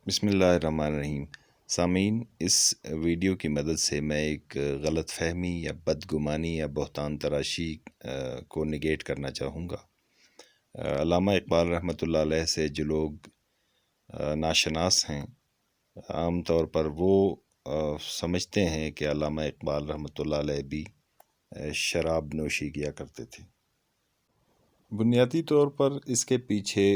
بسم اللہ الرحمن الرحیم۔ سامعین، اس ویڈیو کی مدد سے میں ایک غلط فہمی یا بدگمانی یا بہتان تراشی کو نگیٹ کرنا چاہوں گا۔ علامہ اقبال رحمۃ اللہ علیہ سے جو لوگ ناشناس ہیں، عام طور پر وہ سمجھتے ہیں کہ علامہ اقبال رحمۃ اللہ علیہ بھی شراب نوشی کیا کرتے تھے۔ بنیادی طور پر اس کے پیچھے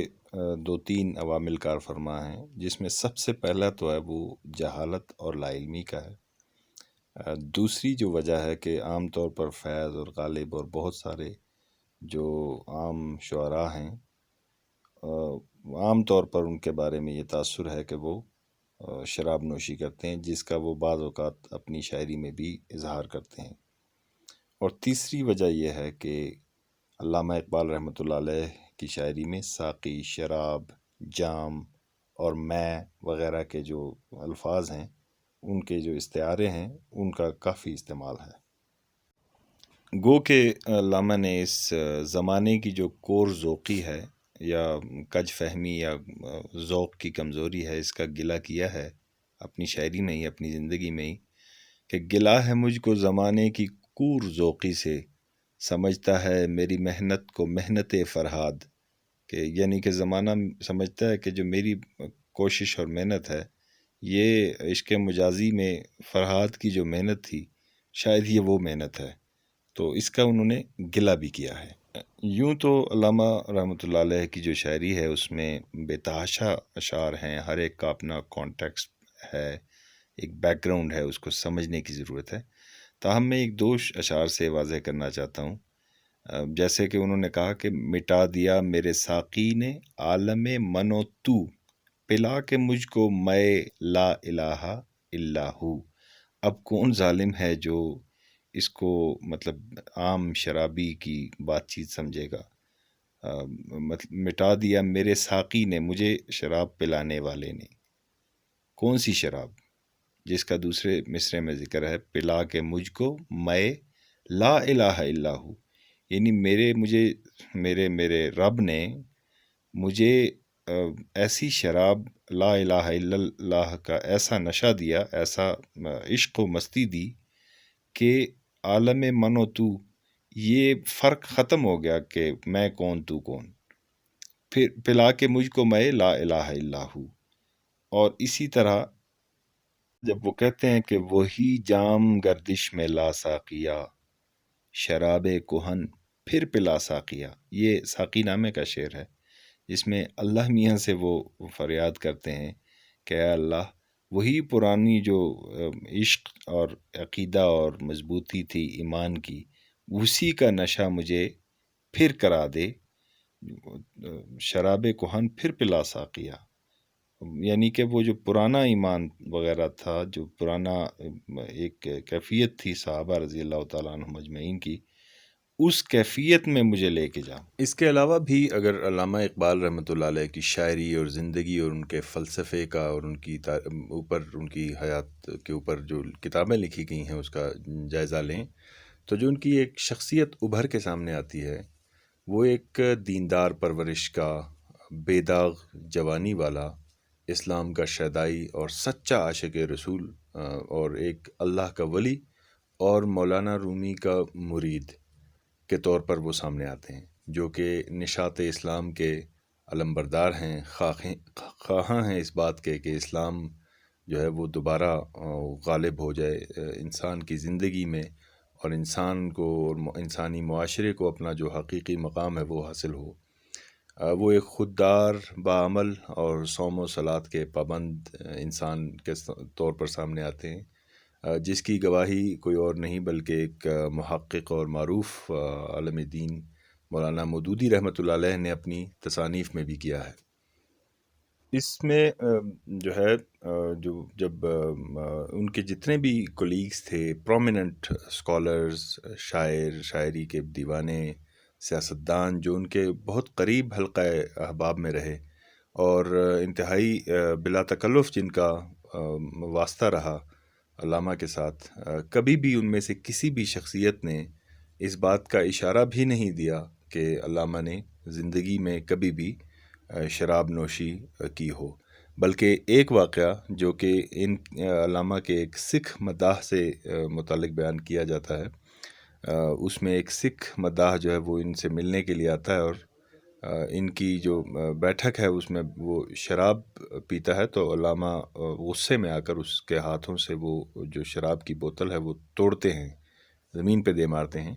دو تین عوامل کار فرما ہیں، جس میں سب سے پہلا تو ہے وہ جہالت اور لا علمی کا ہے۔ دوسری جو وجہ ہے کہ عام طور پر فیض اور غالب اور بہت سارے جو عام شعراء ہیں، عام طور پر ان کے بارے میں یہ تاثر ہے کہ وہ شراب نوشی کرتے ہیں، جس کا وہ بعض اوقات اپنی شاعری میں بھی اظہار کرتے ہیں۔ اور تیسری وجہ یہ ہے کہ علامہ اقبال رحمۃ اللہ علیہ کی شاعری میں ساقی، شراب، جام اور میں وغیرہ کے جو الفاظ ہیں، ان کے جو استعارے ہیں، ان کا کافی استعمال ہے۔ گو کہ علامہ نے اس زمانے کی جو کور ذوقی ہے یا کج فہمی یا ذوق کی کمزوری ہے، اس کا گلہ کیا ہے اپنی شاعری میں ہی، اپنی زندگی میں ہی، کہ گلہ ہے مجھ کو زمانے کی کور ذوقی سے، سمجھتا ہے میری محنت کو محنت فرہاد، کہ یعنی کہ زمانہ سمجھتا ہے کہ جو میری کوشش اور محنت ہے، یہ عشق مجازی میں فرہاد کی جو محنت تھی، شاید یہ وہ محنت ہے، تو اس کا انہوں نے گلہ بھی کیا ہے۔ یوں تو علامہ رحمۃ اللہ علیہ کی جو شاعری ہے، اس میں بے تحاشا اشعار ہیں، ہر ایک کا اپنا کانٹیکسٹ ہے، ایک بیک گراؤنڈ ہے، اس کو سمجھنے کی ضرورت ہے۔ تاہم میں ایک دو اشعار سے واضح کرنا چاہتا ہوں، جیسے کہ انہوں نے کہا کہ مٹا دیا میرے ساقی نے عالم من و تو، پلا کے مجھ کو میں لا الہ الا ہو۔ اب کون ظالم ہے جو اس کو مطلب عام شرابی کی بات چیت سمجھے گا؟ مطلب مٹا دیا میرے ساقی نے، مجھے شراب پلانے والے نے، کون سی شراب؟ جس کا دوسرے مصرے میں ذکر ہے، پلا کے مجھ کو میں لا الہ الا ہو، یعنی میرے رب نے مجھے ایسی شراب لا الہ الا اللہ کا ایسا نشہ دیا، ایسا عشق و مستی دی کہ عالم من و تو، یہ فرق ختم ہو گیا کہ میں کون تو کون، پھر پلا کے مجھ کو میں لا الہ الا ہو۔ اور اسی طرح جب وہ کہتے ہیں کہ وہی جام گردش میں لا ساقیا، شراب کہن پھر پلا ساقیا، یہ ساقی نامے کا شعر ہے، جس میں اللہ میاں سے وہ فریاد کرتے ہیں کہ اے اللہ، وہی پرانی جو عشق اور عقیدہ اور مضبوطی تھی ایمان کی، اسی کا نشہ مجھے پھر کرا دے، شراب کہن پھر پلا ساقیا، یعنی کہ وہ جو پرانا ایمان وغیرہ تھا، جو پرانا ایک کیفیت تھی صحابہ رضی اللہ تعالیٰ عنہم اجمعین کی، اس کیفیت میں مجھے لے کے جاؤ۔ اس کے علاوہ بھی اگر علامہ اقبال رحمۃ اللہ علیہ کی شاعری اور زندگی اور ان کے فلسفے کا اور ان کی اوپر، ان کی حیات کے اوپر جو کتابیں لکھی گئی ہیں، اس کا جائزہ لیں تو جو ان کی ایک شخصیت ابھر کے سامنے آتی ہے، وہ ایک دیندار پرورش کا، بے داغ جوانی والا، اسلام کا شیدائی اور سچا عاشق رسول، اور ایک اللہ کا ولی اور مولانا رومی کا مرید کے طور پر وہ سامنے آتے ہیں، جو کہ نشاط اسلام کے علمبردار ہیں، خواہاں ہیں اس بات کے کہ اسلام جو ہے وہ دوبارہ غالب ہو جائے انسان کی زندگی میں، اور انسان کو اور انسانی معاشرے کو اپنا جو حقیقی مقام ہے وہ حاصل ہو۔ وہ ایک خوددار، باعمل اور صوم و صلات کے پابند انسان کے طور پر سامنے آتے ہیں، جس کی گواہی کوئی اور نہیں بلکہ ایک محقق اور معروف عالم دین مولانا مودودی رحمۃ اللہ علیہ نے اپنی تصانیف میں بھی کیا ہے۔ اس میں جو ہے جب ان کے جتنے بھی کولیگز تھے، پرومیننٹ اسکالرز، شاعر، شاعری کے دیوانے، سیاستدان، جو ان کے بہت قریب حلقہ احباب میں رہے اور انتہائی بلا تکلف جن کا واسطہ رہا علامہ کے ساتھ، کبھی بھی ان میں سے کسی بھی شخصیت نے اس بات کا اشارہ بھی نہیں دیا کہ علامہ نے زندگی میں کبھی بھی شراب نوشی کی ہو، بلکہ ایک واقعہ جو کہ ان علامہ کے ایک سکھ مداح سے متعلق بیان کیا جاتا ہے، اس میں ایک سکھ مداح جو ہے وہ ان سے ملنے کے لیے آتا ہے، اور ان کی جو بیٹھک ہے اس میں وہ شراب پیتا ہے، تو علامہ غصے میں آ کر اس کے ہاتھوں سے وہ جو شراب کی بوتل ہے وہ توڑتے ہیں، زمین پہ دے مارتے ہیں۔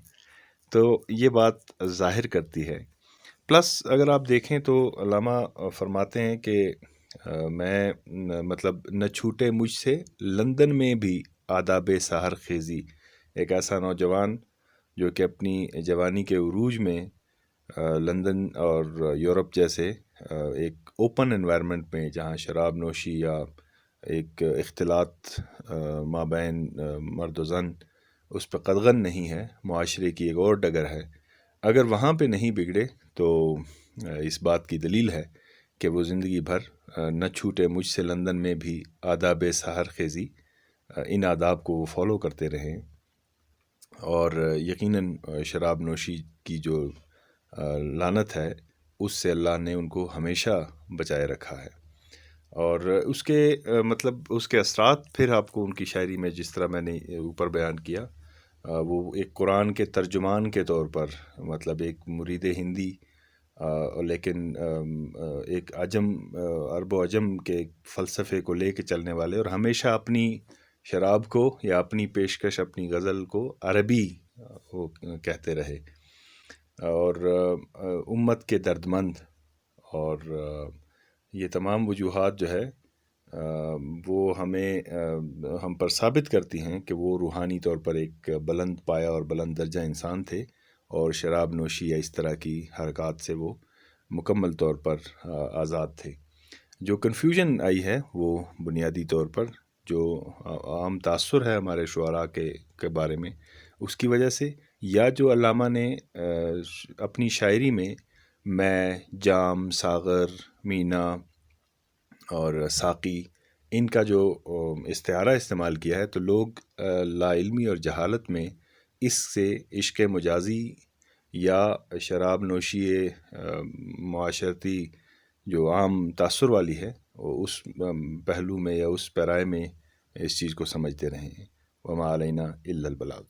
تو یہ بات ظاہر کرتی ہے۔ پلس اگر آپ دیکھیں تو علامہ فرماتے ہیں کہ میں مطلب نہ چھوٹے مجھ سے لندن میں بھی آداب سحر خیزی، ایک ایسا نوجوان جو کہ اپنی جوانی کے عروج میں لندن اور یورپ جیسے ایک اوپن انوائرمنٹ میں، جہاں شراب نوشی یا ایک اختلاط مابین مرد و زن اس پہ قدغن نہیں ہے، معاشرے کی ایک اور ڈگر ہے، اگر وہاں پہ نہیں بگڑے تو اس بات کی دلیل ہے کہ وہ زندگی بھر نہ چھوٹے مجھ سے لندن میں بھی آداب سحر خیزی، ان آداب کو وہ فالو کرتے رہے، اور یقیناً شراب نوشی کی جو لعنت ہے اس سے اللہ نے ان کو ہمیشہ بچائے رکھا ہے۔ اور اس کے مطلب اس کے اثرات پھر آپ کو ان کی شاعری میں، جس طرح میں نے اوپر بیان کیا، وہ ایک قرآن کے ترجمان کے طور پر، مطلب ایک مرید ہندی لیکن ایک عرب و عجم کے فلسفے کو لے کے چلنے والے، اور ہمیشہ اپنی شراب کو یا اپنی پیشکش، اپنی غزل کو عربی وہ کہتے رہے، اور امت کے درد مند، اور یہ تمام وجوہات جو ہے وہ ہم پر ثابت کرتی ہیں کہ وہ روحانی طور پر ایک بلند پایا اور بلند درجہ انسان تھے، اور شراب نوشی یا اس طرح کی حرکات سے وہ مکمل طور پر آزاد تھے۔ جو کنفیوژن آئی ہے وہ بنیادی طور پر جو عام تاثر ہے ہمارے شعراء کے بارے میں، اس کی وجہ سے، یا جو علامہ نے اپنی شاعری میں جام، ساغر، مینا اور ساقی، ان کا جو استعارہ استعمال کیا ہے، تو لوگ لا علمی اور جہالت میں اس سے عشق مجازی یا شراب نوشی معاشرتی جو عام تاثر والی ہے، اس پہلو میں یا اس پیرائے میں اس چیز کو سمجھتے رہے ہیں۔ وما علینا الا البلاغ۔